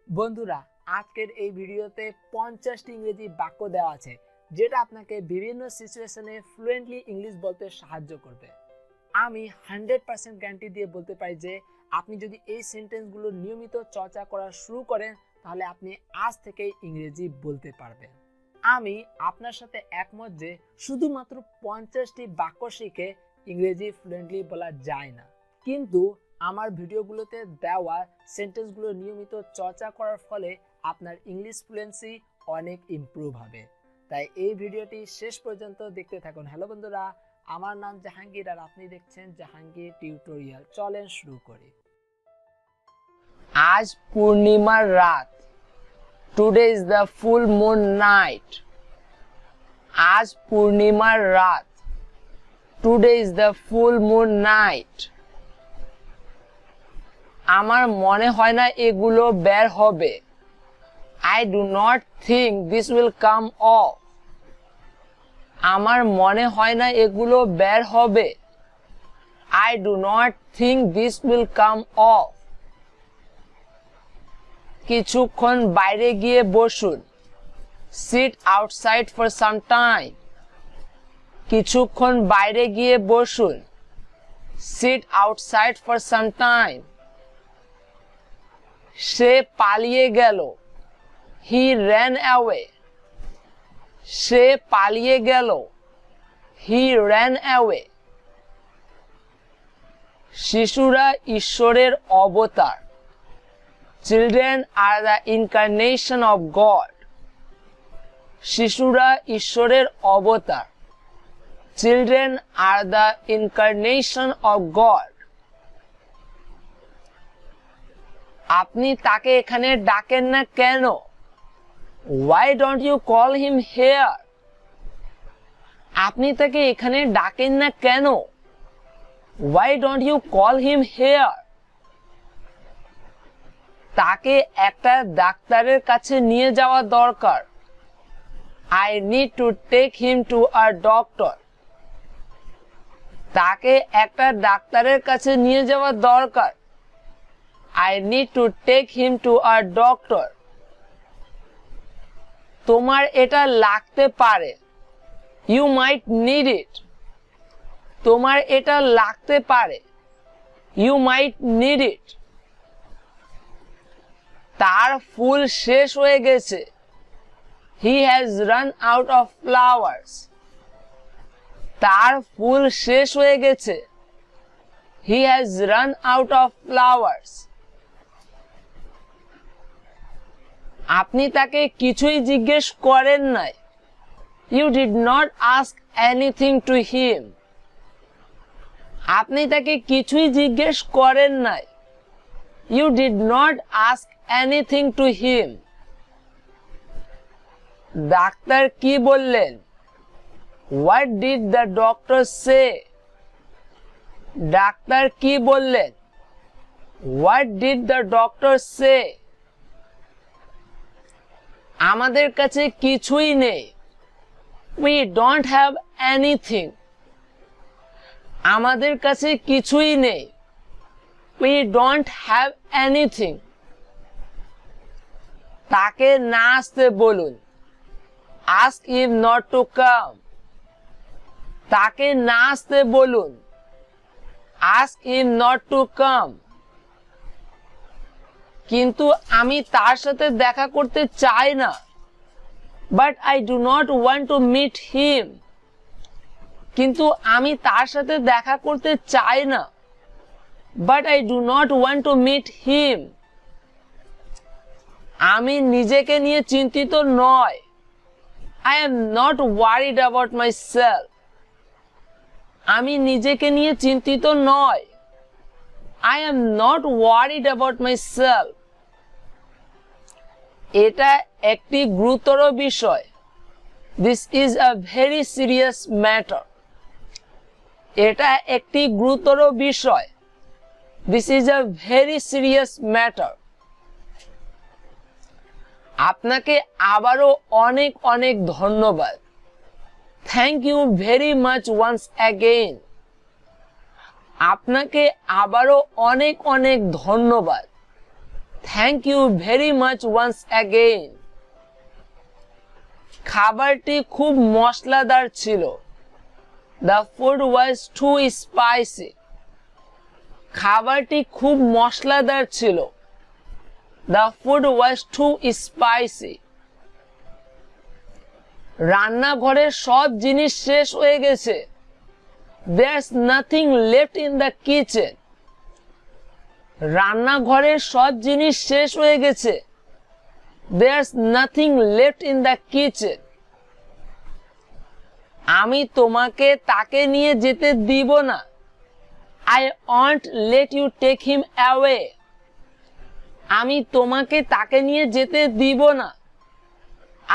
বন্ধুরা, আজকের এই ভিডিওতে 50টি ইংরেজি বাক্য দেওয়া আছে যেটা আপনাকে বিভিন্ন সিচুয়েশনে ফ্লুয়েন্টলি ইংলিশ বলতে সাহায্য করবে। আমি 100% গ্যারান্টি দিয়ে বলতে পারি যে আপনি যদি এই সেন্টেন্সগুলো নিয়মিত চর্চা করা শুরু করেন তাহলে আপনি আজ থেকেই ইংরেজি বলতে পারবেন। আমি আপনার সাথে একমত যে শুধুমাত্র 50টি বাক্য শিখে ইংরেজি ফ্লুয়েন্টলি বলা যায় না, কিন্তু আমার ভিডিওগুলোতে দেওয়া সেন্টেন্সগুলো নিয়মিত চর্চা করার ফলে আপনার ইংলিশ ফ্লুয়েন্সি অনেক ইমপ্রুভ হবে। তাই এই ভিডিওটি শেষ পর্যন্ত দেখতে থাকুন। হ্যালো বন্ধুরা, আমার নাম জাহাঙ্গীর আর আপনি দেখছেন জাহাঙ্গীর টিউটোরিয়াল। চলেন শুরু করি। আজ পূর্ণিমার রাত। Today is the full moon night. আজ পূর্ণিমার রাত। Today is the full moon night. আমার মনে হয় না এগুলো বের হবে। I do not think this will come off. আমার মনে হয় না এগুলো বের হবে। I do not think this will come off. কিছুক্ষণ বাইরে গিয়ে বসুন। Sit outside for some time. কিছুক্ষণ বাইরে গিয়ে বসুন। Sit outside for some time. সে পালিয়ে গেল। He ran away. সে পালিয়ে গেল। He ran away. শিশুরা ঈশ্বরের অবতার। Children are the incarnation of God. শিশুরা ঈশ্বরের অবতার। Children are the incarnation of God. আপনি তাকে এখানে ডাকেন না কেন? Why don't you call him here? আপনি তাকে এখানে ডাকেন না কেন? Why don't you call him here? তাকে একটা ডাক্তারের কাছে নিয়ে যাওয়া দরকার। I need to take him to a doctor. তাকে একটা ডাক্তারের কাছে নিয়ে যাওয়া দরকার। I need to take him to a doctor. তোমার এটা লাগতে পারে। You might need it. তোমার এটা লাগতে পারে। You might need it. তার ফুল শেষ হয়ে গেছে। He has run out of flowers. তার ফুল শেষ হয়ে গেছে। He has run out of flowers. আপনি তাকে কিছুই জিজ্ঞেস করেন নাই। You did not ask anything to him. আপনি তাকে কিছুই জিজ্ঞেস করেন নাই। You did not ask anything to him. Doctor কি বললেন? What did the doctor say? Doctor কি বললেন? What did the doctor say? আমাদের কাছে কিছুই নেই। We don't have anything. আমাদের কাছে কিছুই নেই। We don't have anything. তাকে না আসতে বলুন। Ask him not to come. তাকে না আসতে বলুন। Ask him not to come. কিন্তু আমি তার সাথে দেখা করতে চাই না। But I do not want to meet him. কিন্তু আমি তার সাথে দেখা করতে চাই না। But I do not want to meet him. আমি নিজেকে নিয়ে চিন্তিত নই। I am not worried about myself. আমি নিজেকে নিয়ে চিন্তিত নই। I am not worried about myself. এটা একটি গুরুতর বিষয়। This is a very serious matter. এটা একটি গুরুতর বিষয়। This is a very serious matter. আপনাকে আবারও অনেক অনেক ধন্যবাদ। Thank you very much once again. আপনাকে আবারও অনেক অনেক ধন্যবাদ। Thank you very much once again. খাবারটি খুব মশলাদার ছিল। The food was too spicy. খাবারটি খুব মশলাদার ছিল। The food was too spicy. রান্নাঘরের সব জিনিস শেষ হয়ে গেছে। There's nothing left in the kitchen. রান্নাঘরের সব জিনিস শেষ হয়ে গেছে। There's nothing left in the kitchen. আমি তোমাকে তাকে নিয়ে যেতে দিব না। I won't let you take him away. আমি তোমাকে তাকে নিয়ে যেতে দিব না।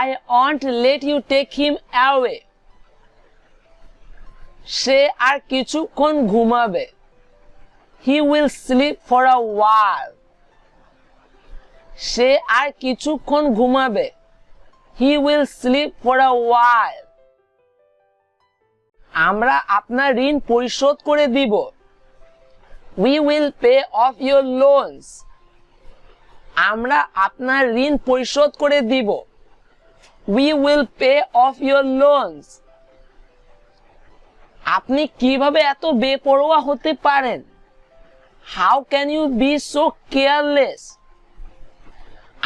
I won't let you take him away. সে আর কিছুক্ষণ ঘুমাবে। He will sleep for a while. সে আর কিছুক্ষণ ঘুমাবে। He will sleep for a while. আমরা আপনার ঋণ পরিশোধ করে দিব। We will pay off your loans. আমরা আপনার ঋণ পরিশোধ করে দিব। We will pay off your loans. আপনি কিভাবে এত বেপরোয়া হতে পারেন? How can you be so careless?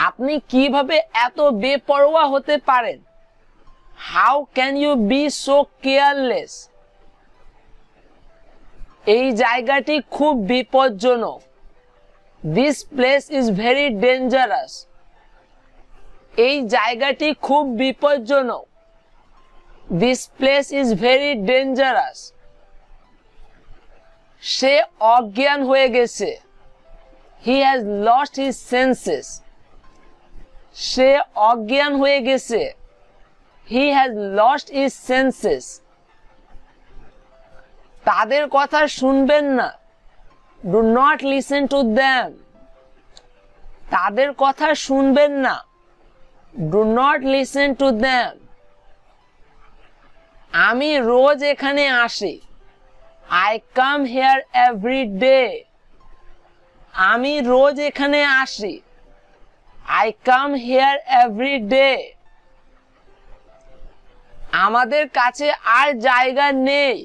আপনি কিভাবে এত বেপরোয়া হতে পারেন? How can you be so careless? এই জায়গাটি খুব বিপজ্জনক। This place is very dangerous. এই জায়গাটি খুব বিপজ্জনক। This place is very dangerous. সে অজ্ঞান হয়ে গেছে। He has lost his senses. সে অজ্ঞান হয়ে গেছে। He has lost his senses. তাদের কথা শুনবেন না। Do not listen to them. তাদের কথা শুনবেন না। Do not listen to them. আমি রোজ এখানে আসি। I come here every day. আমি রোজ এখানে আসি। I come here every day. আমাদের কাছে আর জায়গা নেই।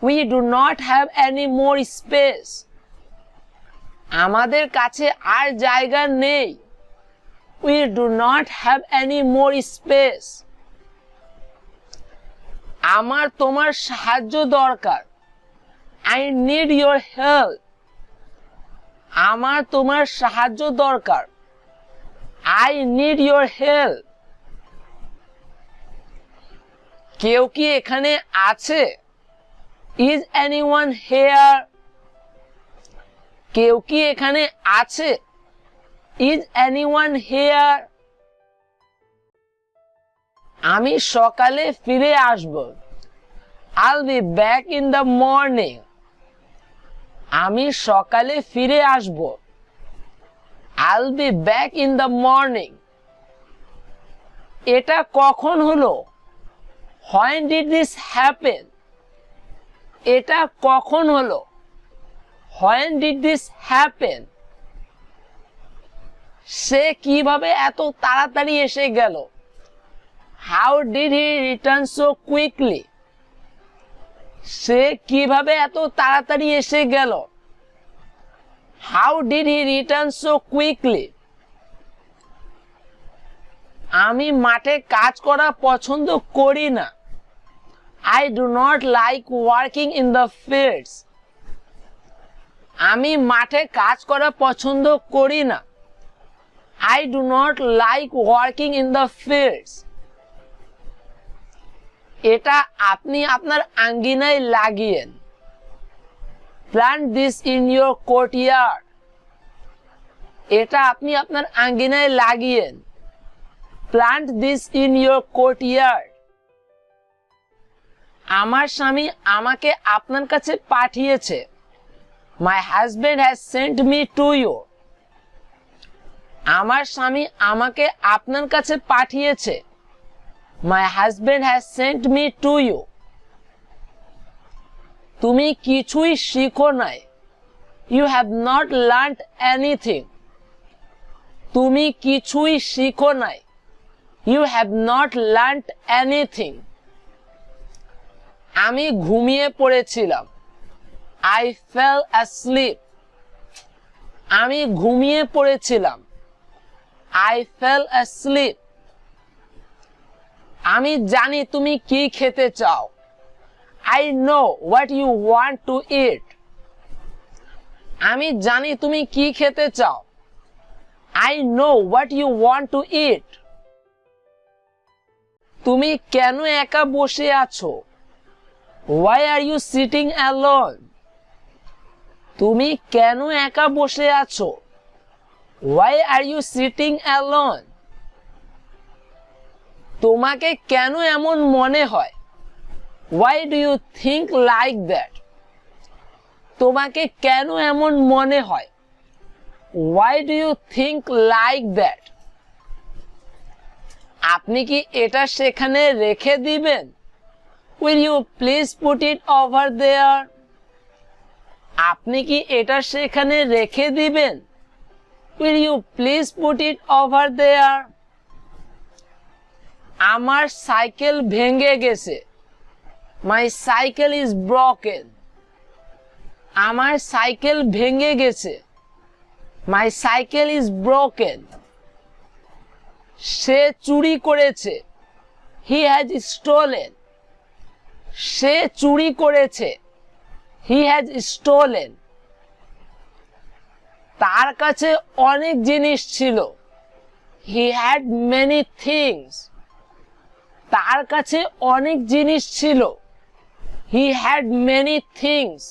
We do not have any more space. আমাদের কাছে আর জায়গা নেই। We do not have any more space. আমার তোমার সাহায্য দরকার। I need your help. আমার তোমার সাহায্য দরকার। I need your help. কেউ কি এখানে আছে? Is anyone here? কেউ কি এখানে আছে? Is anyone here? আমি সকালে ফিরে আসব। I'll be back in the morning. আমি সকালে ফিরে আসব। I'll be back in the morning. এটা কখন হলো? When did this happen? এটা কখন হলো? When did this happen? সে কিভাবে এত তাড়াতাড়ি এসে গেল? How did he return so quickly? সে কিভাবে এত তাড়াতাড়ি এসে গেল? How did he return so quickly? আমি মাঠে কাজ করা পছন্দ করি না। I do not like working in the fields. আমি মাঠে কাজ করা পছন্দ করি না। I do not like working in the fields. এটা আপনি আপনার আঙ্গিনায় লাগিয়েন। Plant this in your courtyard. এটা আপনি আপনার আঙ্গিনায় লাগিয়েন। Plant this in your courtyard. আমার স্বামী আমাকে আপনার কাছে পাঠিয়েছে। My husband has sent me to you. আমার স্বামী আমাকে আপনার কাছে পাঠিয়েছে। My husband has sent me to you. তুমি কিছুই শিখো নাই। You have not learned anything. তুমি কিছুই শিখো নাই। You have not learned anything. আমি ঘুমিয়ে পড়েছিলাম। I fell asleep. আমি ঘুমিয়ে পড়েছিলাম। I fell asleep. আমি জানি তুমি কি খেতে চাও। I know what you want to eat. আমি জানি তুমি কি খেতে চাও। I know what you want to eat. তুমি কেন একা বসে আছো? Why are you sitting alone? তুমি কেন একা বসে আছো? Why are you sitting alone? তোমাকে কেন এমন মনে হয়? Why do you think like that? তোমাকে কেন এমন মনে হয়? Why do you think like that? আপনি কি এটা সেখানে রেখে দিবেন? Will you please put it over there? আপনি কি এটা সেখানে রেখে দিবেন? Will you please put it over there? আমার সাইকেল ভেঙে গেছে। My cycle is broken. আমার সাইকেল ভেঙে গেছে। My cycle is broken. সে চুরি করেছে। He has stolen. সে চুরি করেছে। He has stolen. তার কাছে অনেক জিনিস ছিল। He had many things. তার কাছে অনেক জিনিস ছিল। He had many things.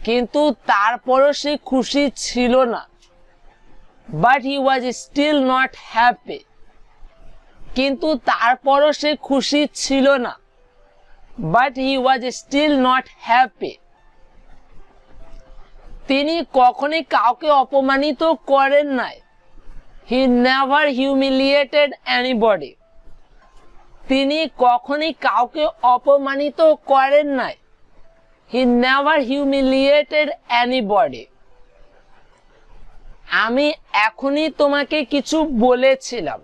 কিন্তু তারপরও সে খুশি ছিল না। But he was still not happy. কিন্তু তারপরও সে খুশি ছিল না। But he was still not happy. তিনি কখনোই কাউকে অপমানিত করেন নাই। He never humiliated anybody. তিনি কখনোই কাউকে অপমানিত করেন নাই। He never humiliated anybody. আমি এখনই তোমাকে কিছু বলেছিলাম।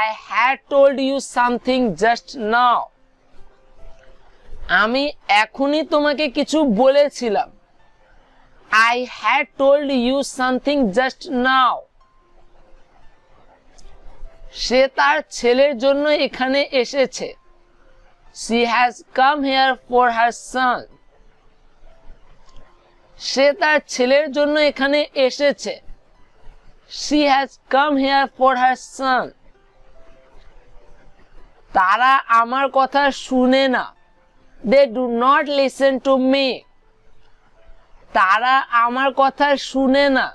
I had told you something just now. আমি এখনই তোমাকে কিছু বলেছিলাম। I had told you something just now. সে তার ছেলের জন্য এখানে এসেছে। She has come here for her son. সে তার ছেলের জন্য এখানে এসেছে। She has come here for her son. তারা আমার কথা শুনে না। They do not listen to me. তারা আমার কথা শুনে না।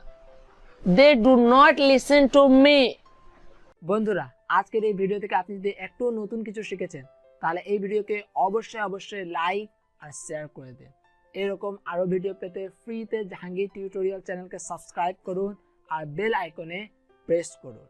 They do not listen to me. বন্ধুরা, আজকের এই ভিডিও থেকে আপনি যদি একটু নতুন কিছু শিখেছেন তাহলে এই ভিডিওকে অবশ্যই লাইক আর শেয়ার করে দিন। এরকম আরো ভিডিও পেতে ফ্রিতে জাহাঙ্গীর টিউটোরিয়াল চ্যানেলকে সাবস্ক্রাইব করুন আর বেল আইকনে প্রেস করুন।